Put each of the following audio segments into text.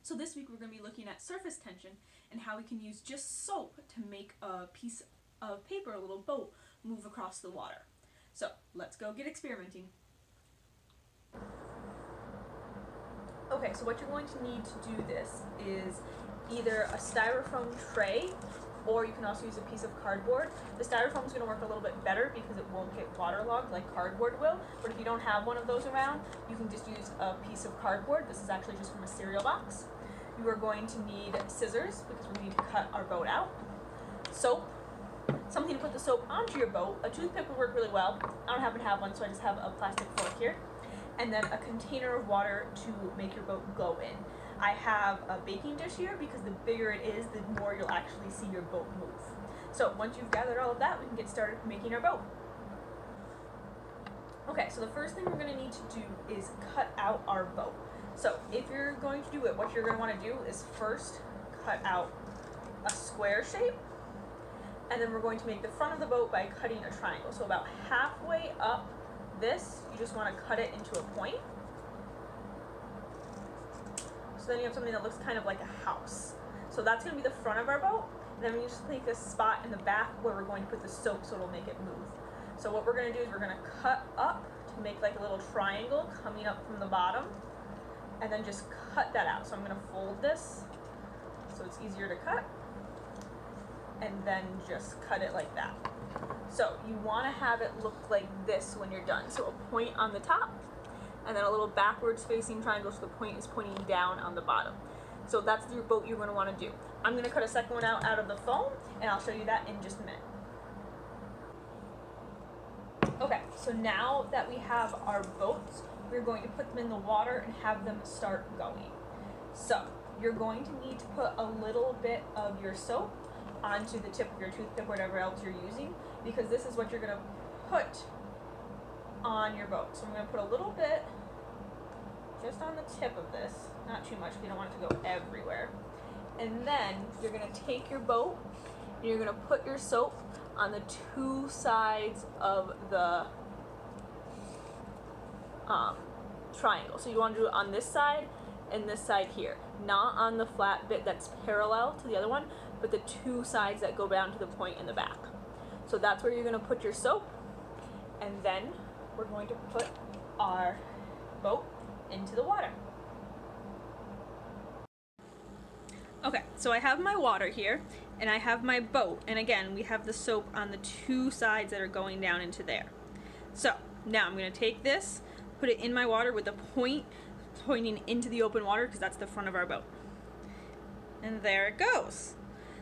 So this week we're going to be looking at surface tension and how we can use just soap to make a piece of paper, a little boat, move across the water. So let's go get experimenting. Okay, so what you're going to need to do this is either a styrofoam tray, or you can also use a piece of cardboard. The styrofoam is going to work a little bit better because it won't get waterlogged like cardboard will, but if you don't have one of those around, you can just use a piece of cardboard. This is actually just from a cereal box. You are going to need scissors because we need to cut our boat out, soap, something to put the soap onto your boat. A toothpick would work really well. I don't happen to have one, so I just have a plastic fork here. And then a container of water to make your boat go in. I have a baking dish here because the bigger it is, the more you'll actually see your boat move. So once you've gathered all of that, we can get started making our boat. Okay, so the first thing we're going to need to do is cut out our boat. So if you're going to do it, what you're going to want to do is first cut out a square shape, and then we're going to make the front of the boat by cutting a triangle. So about halfway up this, you just want to cut it into a point. So then you have something that looks kind of like a house. So that's going to be the front of our boat. And then we just make this spot in the back where we're going to put the soap so it'll make it move. So what we're going to do is we're going to cut up to make like a little triangle coming up from the bottom, and then just cut that out. So I'm going to fold this so it's easier to cut, and then just cut it like that. So you want to have it look like this when you're done. So a point on the top, and then a little backwards facing triangle so the point is pointing down on the bottom. So that's your boat you're going to want to do. I'm going to cut a second one out of the foam, and I'll show you that in just a minute. Okay, so now that we have our boats, we're going to put them in the water and have them start going. So you're going to need to put a little bit of your soap onto the tip of your toothpick, whatever else you're using, because this is what you're going to put on your boat. So I'm going to put a little bit just on the tip of this, not too much, you don't want it to go everywhere. And then you're going to take your boat and you're going to put your soap on the two sides of the triangle. So you want to do it on this side and this side here, not on the flat bit that's parallel to the other one, but the two sides that go down to the point in the back. So that's where you're going to put your soap, and then we're going to put our boat into the water. Okay, so I have my water here, and I have my boat, and again, we have the soap on the two sides that are going down into there. So now I'm going to take this, put it in my water with the point pointing into the open water because that's the front of our boat. And there it goes.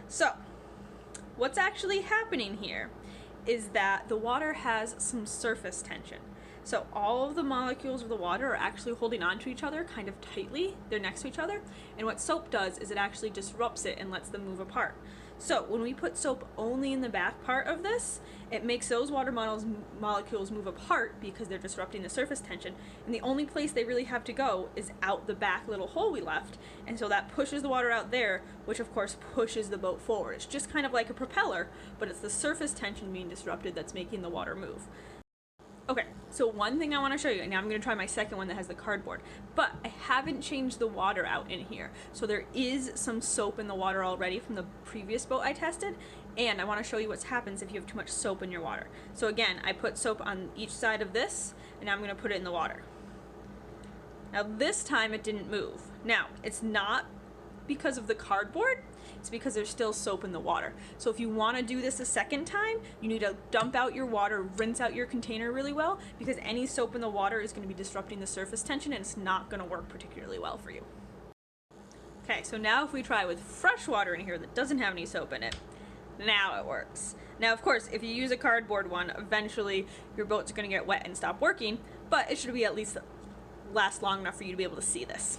So what's actually happening here is that the water has some surface tension. So all of the molecules of the water are actually holding onto each other kind of tightly. They're next to each other. And what soap does is it actually disrupts it and lets them move apart. So when we put soap only in the back part of this, it makes those water molecules move apart because they're disrupting the surface tension. And the only place they really have to go is out the back little hole we left. And so that pushes the water out there, which of course pushes the boat forward. It's just kind of like a propeller, but it's the surface tension being disrupted that's making the water move. Okay, so one thing I want to show you, and now I'm going to try my second one that has the cardboard, but I haven't changed the water out in here. So there is some soap in the water already from the previous boat I tested, and I want to show you what happens if you have too much soap in your water. So again, I put soap on each side of this, and now I'm going to put it in the water. Now this time it didn't move. Now, it's not because of the cardboard, it's because there's still soap in the water. So if you want to do this a second time, you need to dump out your water, rinse out your container really well, because any soap in the water is going to be disrupting the surface tension and it's not going to work particularly well for you. Okay, so now if we try with fresh water in here that doesn't have any soap in it, now it works. Now of course, if you use a cardboard one, eventually your boat's going to get wet and stop working, but it should be at least last long enough for you to be able to see this.